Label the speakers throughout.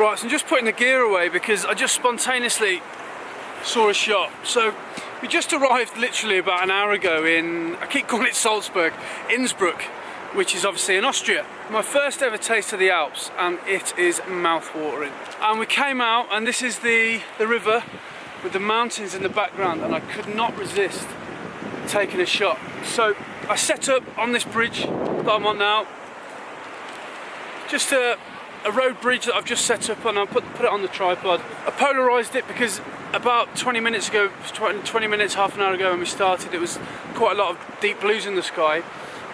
Speaker 1: Right, so I'm just putting the gear away because I just spontaneously saw a shot. So we just arrived literally about an hour ago in, I keep calling it Salzburg, Innsbruck, which is obviously in Austria. My first ever taste of the Alps, and it is mouth-watering. And we came out, and this is the river with the mountains in the background, and I could not resist taking a shot. So I set up on this bridge that I'm on now, just a road bridge that I've just set up on. I put it on the tripod. I polarised it because about 20 minutes ago, 20 minutes, half an hour ago when we started, it was quite a lot of deep blues in the sky.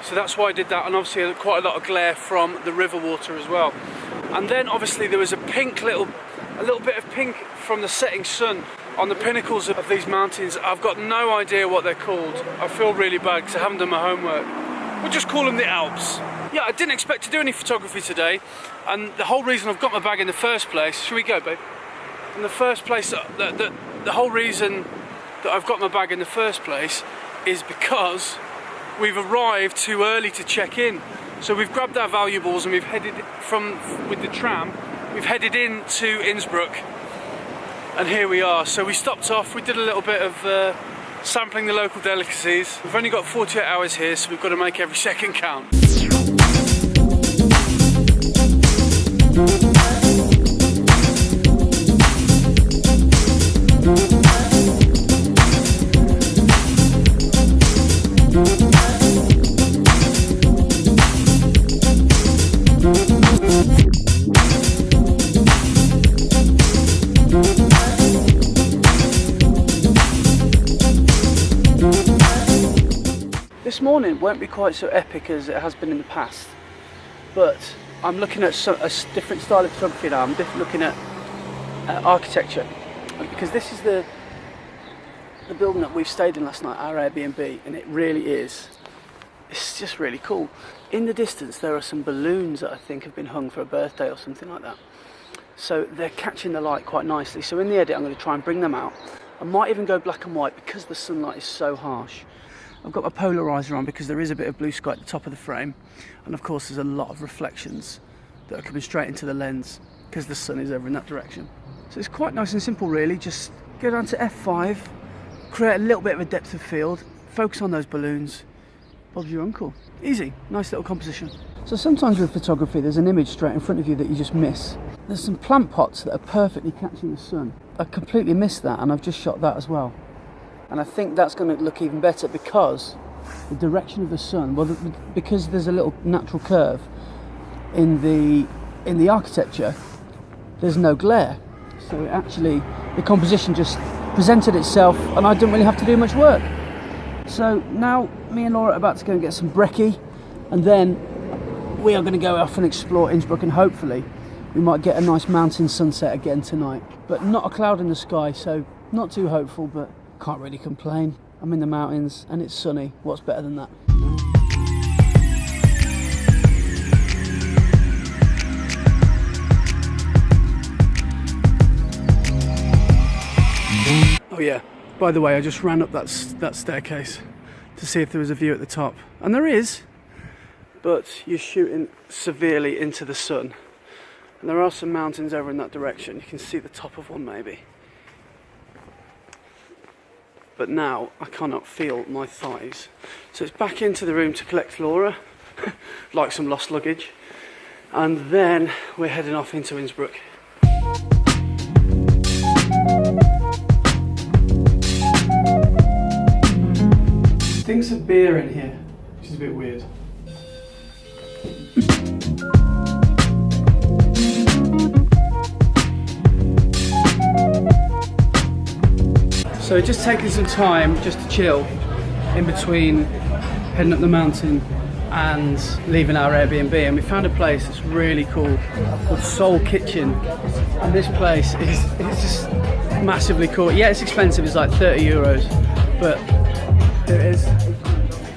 Speaker 1: So that's why I did that, and obviously quite a lot of glare from the river water as well. And then obviously there was a little bit of pink from the setting sun on the pinnacles of these mountains. I've got no idea what they're called. I feel really bad because I haven't done my homework. We'll just call them the Alps. Yeah, I didn't expect to do any photography today, and the whole reason I've got my bag in the first place, should we go, babe? In the first place, the whole reason that I've got my bag in the first place is because we've arrived too early to check in. So we've grabbed our valuables and we've headed with the tram, we've headed into Innsbruck, and here we are. So we stopped off, we did a little bit of sampling the local delicacies. We've only got 48 hours here, so we've got to make every second count. This morning won't be quite so epic as it has been in the past, but I'm looking at a different style of photography now. I'm looking at architecture, because this is the building that we've stayed in last night, our Airbnb, and it really is, it's just really cool. In the distance there are some balloons that I think have been hung for a birthday or something like that, so they're catching the light quite nicely. So in the edit I'm going to try and bring them out. I might even go black and white because the sunlight is so harsh. I've got my polarizer on because there is a bit of blue sky at the top of the frame, and of course there's a lot of reflections that are coming straight into the lens because the sun is over in that direction. So it's quite nice and simple really. Just go down to f5, create a little bit of a depth of field, focus on those balloons, Bob's your uncle. Easy, nice little composition. So sometimes with photography there's an image straight in front of you that you just miss. There's some plant pots that are perfectly catching the sun. I completely missed that, and I've just shot that as well. And I think that's going to look even better because the direction of the sun, well, because there's a little natural curve in the architecture, there's no glare. So it actually, the composition just presented itself, and I didn't really have to do much work. So now me and Laura are about to go and get some brekkie, and then we are going to go off and explore Innsbruck, and hopefully we might get a nice mountain sunset again tonight. But not a cloud in the sky, so not too hopeful, but can't really complain. I'm in the mountains and it's sunny. What's better than that? Oh yeah, by the way, I just ran up that staircase to see if there was a view at the top. And there is, but you're shooting severely into the sun. And there are some mountains over in that direction. You can see the top of one maybe. But now I cannot feel my thighs. So it's back into the room to collect Laura, like some lost luggage, and then we're heading off into Innsbruck. Stinks of beer in here, which is a bit weird. So just taking some time just to chill in between heading up the mountain and leaving our Airbnb, and we found a place that's really cool called Soul Kitchen, and this place is just massively cool. Yeah, it's expensive, it's like 30 euros, but there it is.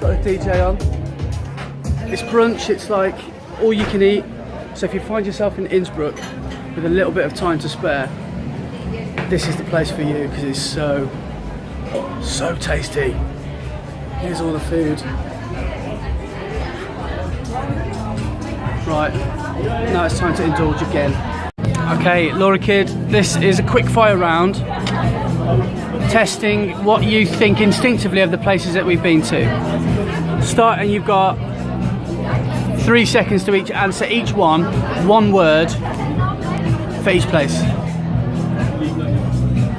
Speaker 1: Got a DJ on. It's brunch, it's like all you can eat, so if you find yourself in Innsbruck with a little bit of time to spare, this is the place for you because it's so tasty. Here's all the food. Right, now it's time to indulge again. Okay, Laura Kidd, this is a quick fire round, testing what you think instinctively of the places that we've been to. Start, and you've got 3 seconds to each answer each one word for each place.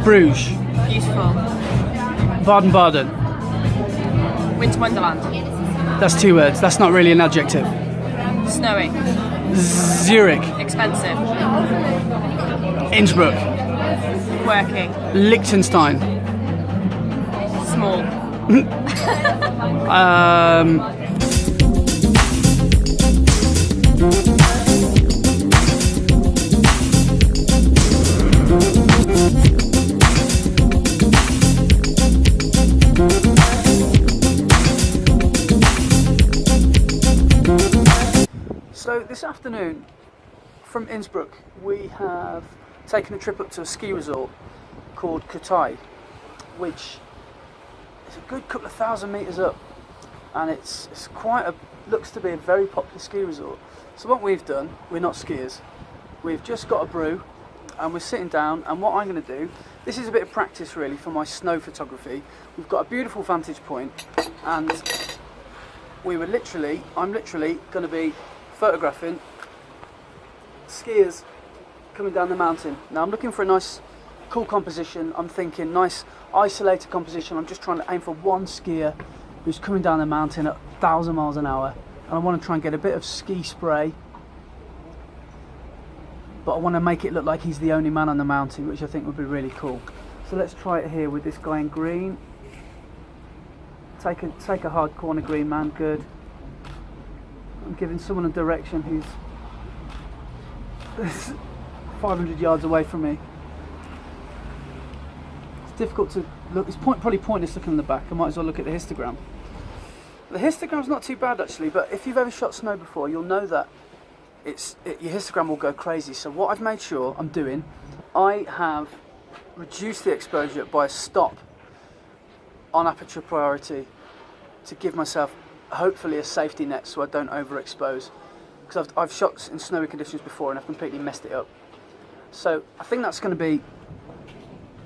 Speaker 1: Bruges.
Speaker 2: Beautiful.
Speaker 1: Baden-Baden.
Speaker 2: Winter Wonderland.
Speaker 1: That's 2 words. That's not really an adjective.
Speaker 2: Snowy.
Speaker 1: Zurich.
Speaker 2: Expensive.
Speaker 1: Innsbruck.
Speaker 2: Working.
Speaker 1: Liechtenstein.
Speaker 2: Small.
Speaker 1: So this afternoon from Innsbruck we have taken a trip up to a ski resort called Kuhtai, which is a good couple of thousand metres up, and it's looks to be a very popular ski resort. So what we've done, we're not skiers, we've just got a brew and we're sitting down, and what I'm going to do, this is a bit of practice really for my snow photography. We've got a beautiful vantage point, and I'm literally going to be photographing skiers coming down the mountain. Now I'm looking for a nice cool composition. I'm thinking nice isolated composition. I'm just trying to aim for one skier who's coming down the mountain at 1,000 miles an hour, and I want to try and get a bit of ski spray, but I want to make it look like he's the only man on the mountain, which I think would be really cool. So let's try it here with this guy in green. Take a hard corner green, man. Good. I'm giving someone a direction who's 500 yards away from me. It's difficult to look. It's probably pointless looking in the back. I might as well look at the histogram. The histogram's not too bad actually, but if you've ever shot snow before, you'll know that your histogram will go crazy. So what I've made sure I'm doing, I have reduced the exposure by a stop on aperture priority to give myself hopefully a safety net so I don't overexpose, because I've shot in snowy conditions before and I've completely messed it up. So I think that's going to be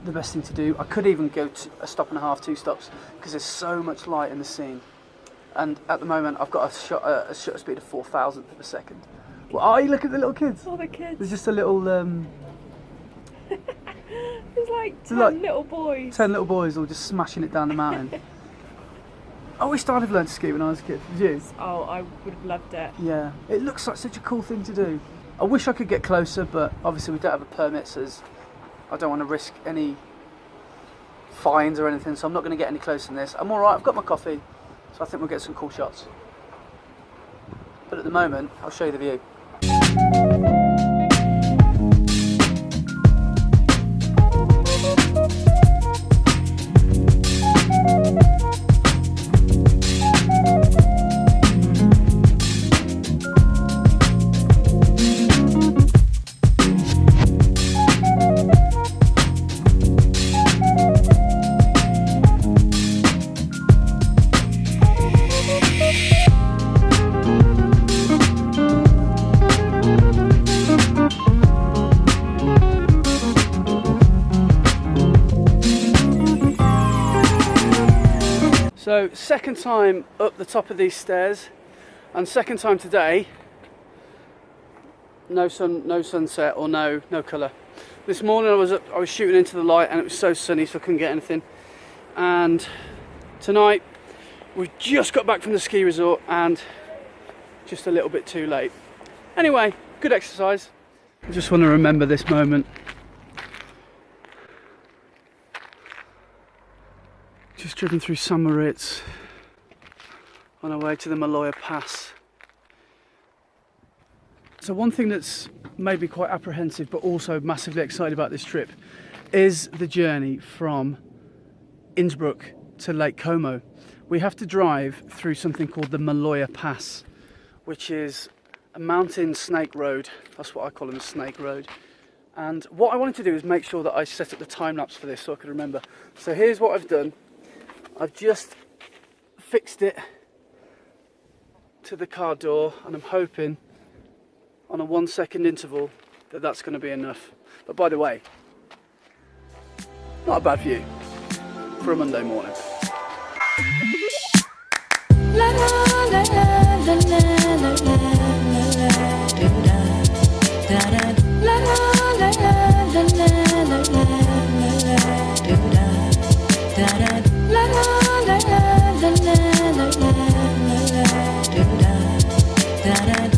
Speaker 1: the best thing to do. I could even go to a stop and a half, 2 stops, because there's so much light in the scene, and at the moment I've got a shutter speed of 4,000th of a second. Well, you look at the little kids.
Speaker 2: Oh, the kids.
Speaker 1: There's just a little
Speaker 2: There's like 10 little boys.
Speaker 1: 10 little boys all just smashing it down the mountain. I wish I'd have learned to ski when I was a kid. Did you?
Speaker 2: Oh, I would have loved it.
Speaker 1: Yeah, it looks like such a cool thing to do. I wish I could get closer, but obviously we don't have a permit, so I don't want to risk any fines or anything, so I'm not going to get any closer than this. I'm alright, I've got my coffee, so I think we'll get some cool shots. But at the moment, I'll show you the view. So second time up the top of these stairs, and second time today. No sunset or no colour. This morning I was shooting into the light and it was so sunny, so I couldn't get anything. And tonight we've just got back from the ski resort and just a little bit too late. Anyway, good exercise. I just want to remember this moment. Just driven through St. Moritz on our way to the Maguire Pass. So one thing that's made me quite apprehensive but also massively excited about this trip is the journey from Innsbruck to Lake Como. We have to drive through something called the Maguire Pass, which is a mountain snake road. That's what I call them, a snake road. And what I wanted to do is make sure that I set up the time lapse for this so I could remember. So here's what I've done. I've just fixed it to the car door, and I'm hoping on a 1 second interval that that's going to be enough. But by the way, not a bad view for a Monday morning.
Speaker 3: La la la la la la la la do da da da la la la la la la la la do da da da la la la la la la la do da da